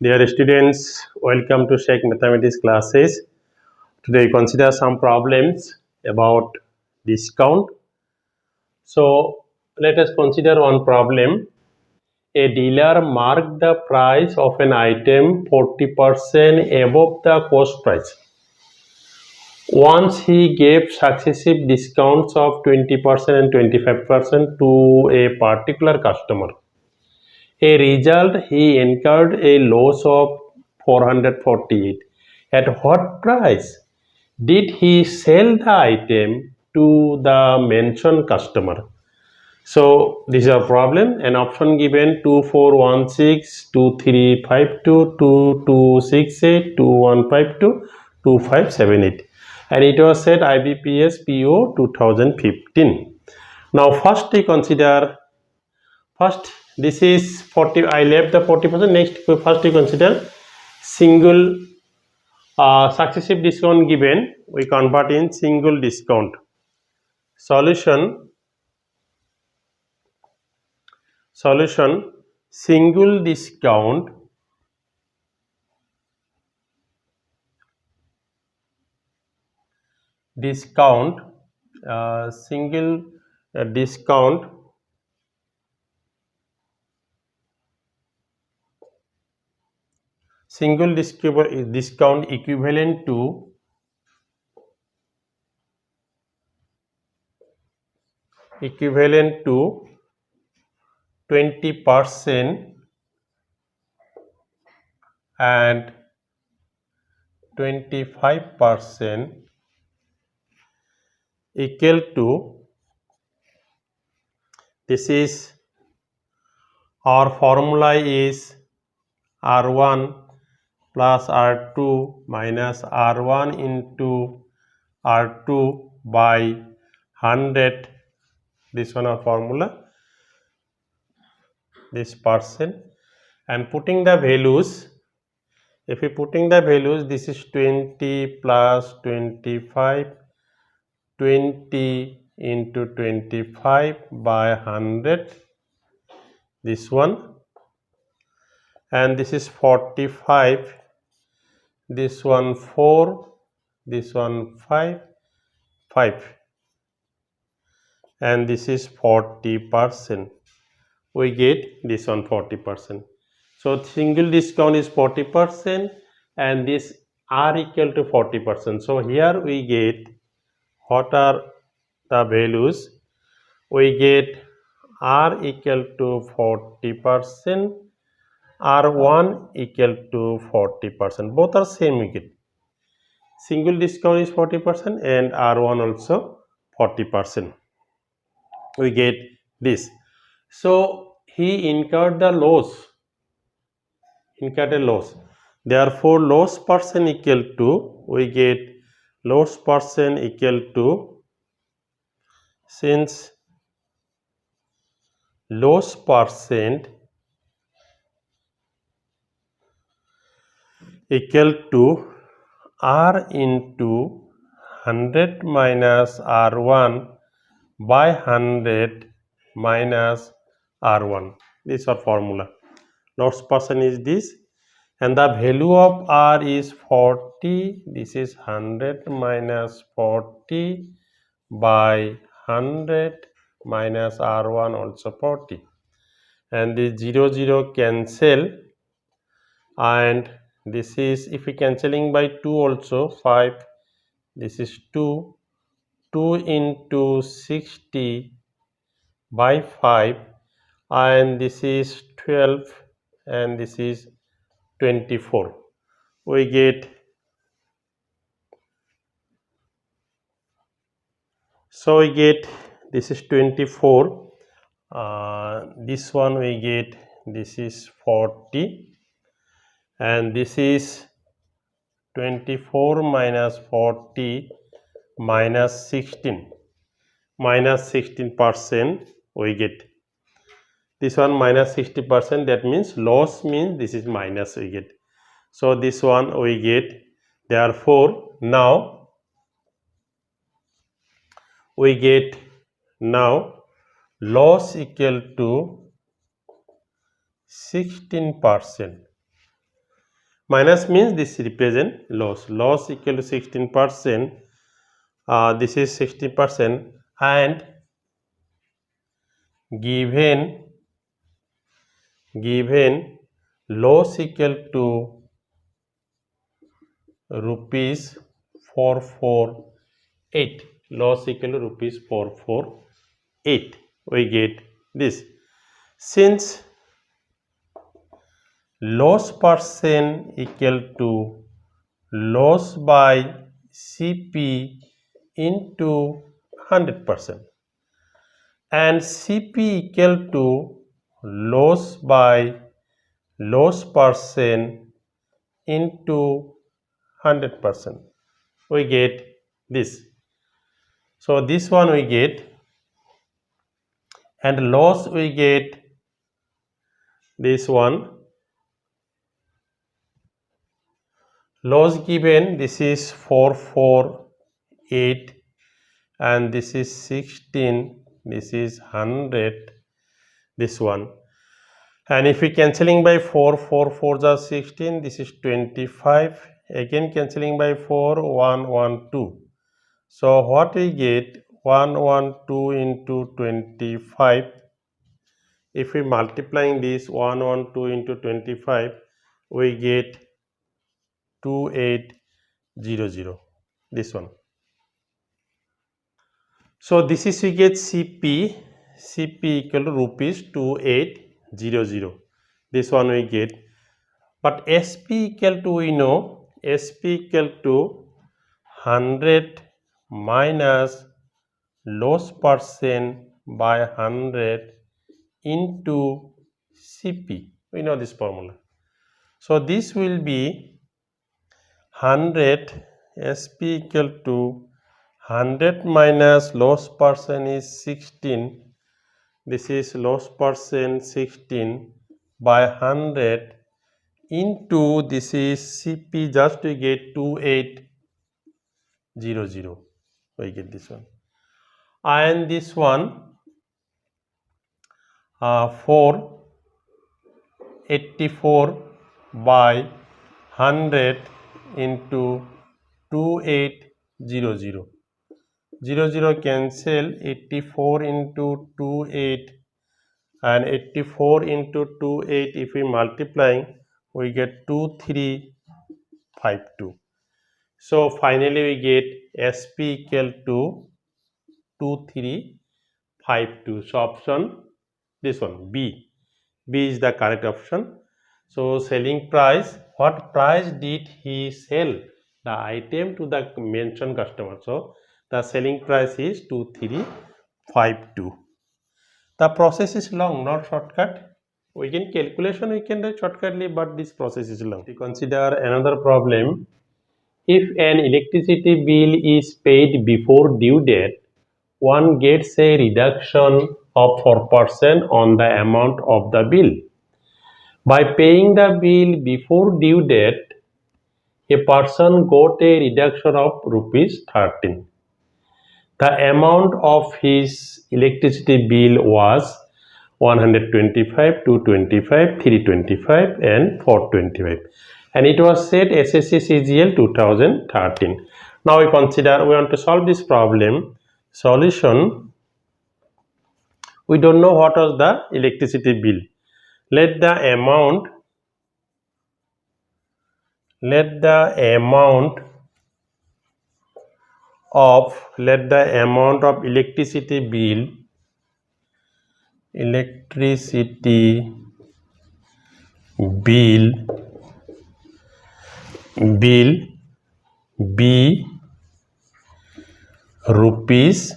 Dear students, welcome to Sheikh Mathematics classes. Today consider some problems about discount. So let us consider one problem. A dealer marked the price of an item 40% above the cost price. Once he gave successive discounts of 20% and 25% to a particular customer. A result, he incurred a loss of 448. At what price did he sell the item to the mentioned customer? So this is our problem. An option given 2416, 2352, 2268, 2152, 2578, and it was set IBPS PO 2015. Now first we consider this is 40. I left the 40%. Next first we consider single successive discount given. We convert in single discount. Solution single discount single discount discount equivalent to 20% and 25% equal to, this is our formula is R1 plus R2 minus R1 into R2 by 100. This one our formula, this percent, and putting the values. If we putting the values, this is 20 plus 25, 20 into 25 by 100, this one, and this is 45, this one 4, this one 5, and this is 40%. We get this one 40%. So single discount is 40% and this R equal to 40%. So here we get, what are the values? We get R equal to 40%, R1 equal to 40%. Both are same we get. Single discount is 40% and R1 also 40%. We get this. So he incurred a loss. Therefore loss percent equal to, we get loss percent equal to, since loss percent equal to R into 100 minus R1 by 100 minus R1. This is our formula. Loss percent is this, and the value of R is 40. This is 100 minus 40 by 100 minus R1 also 40, and the 0 cancel, and this is, if we cancelling by 2 also 5, this is 2 into 60 by 5, and this is 12 and this is 24. We get, so we get this is 24, this one we get, this is 40, and this is 24 minus 40 minus 16, minus 16% we get. This one minus 60%, that means loss means this is minus we get. So this one we get. Therefore now we get loss equal to 16%. Minus means this represent loss. Loss equal to 16%. This is 60%, and given loss equal to rupees 448. Loss equal to rupees 448. We get this. Since loss percent equal to loss by CP into 100%, and CP equal to loss by loss percent into 100%, we get this. So this one we get, and loss we get this one. Loss given, this is 448, and this is 16, this is 100, this one. And if we cancelling by 4, 4 4s are 16, this is 25, again cancelling by 4, 1 1 2. So what we get, 1 1 2 into 25. If we multiplying this 1 1 2 into 25, we get 2800, this one. So this is we get CP equal to rupees 2800, this one we get. But SP equal to, we know SP equal to 100 minus loss percent by 100 into CP. We know this formula. So this will be 100, SP equal to 100 minus loss percent is 16. This is loss percent 16 by 100 into, this is CP, just we get 2800. We get this one. And this one 484 by 100 into 2800. 00 cancel, 84 into 28, and 84 into 28, if we multiplying, we get 2352. So finally we get SP equal to 2352. So option, this one, B is the correct option. So selling price, what price did he sell the item to the mentioned customer? So the selling price is 2352. The process is long, not shortcut. We can calculation, we can do shortcutly, but this process is long. We consider another problem. If an electricity bill is paid before due date, one gets a reduction of 4% on the amount of the bill. By paying the bill before due date, a person got a reduction of rupees 13. The amount of his electricity bill was 125, 225, 325 and 425, and it was set SSC CGL 2013. Now we want to solve this problem. Solution, we don't know what was the electricity bill. Let the amount of electricity bill be rupees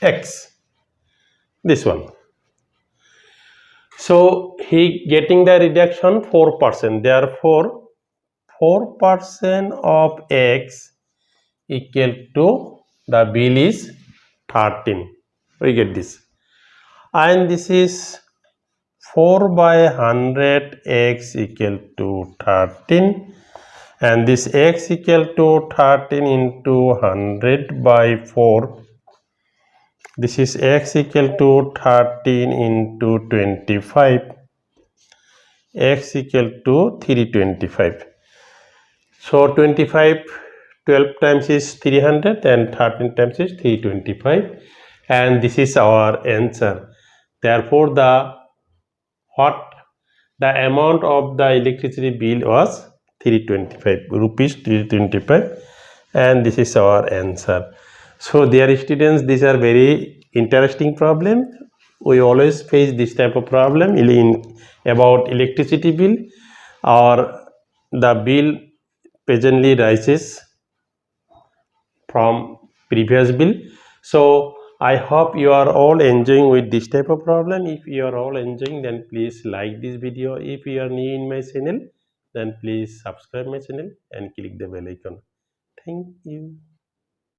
X, this one. So he getting the reduction 4%, therefore 4% of X equal to the bill is 13. We get this, and this is 4 by 100 X equal to 13, and this X equal to 13 into 100 by 4. This is X equal to 13 into 25. x equal to 325. So 25 12 times is 300 and 13 times is 325, and this is our answer. Therefore the amount of the electricity bill was 325 rupees 325, and this is our answer. So dear students, these are very interesting problem. We always face this type of problem about electricity bill, or the bill presently rises from previous bill. So I hope you are all enjoying with this type of problem. If you are all enjoying, then please like this video. If you are new in my channel, then please subscribe my channel and click the bell icon. Thank you.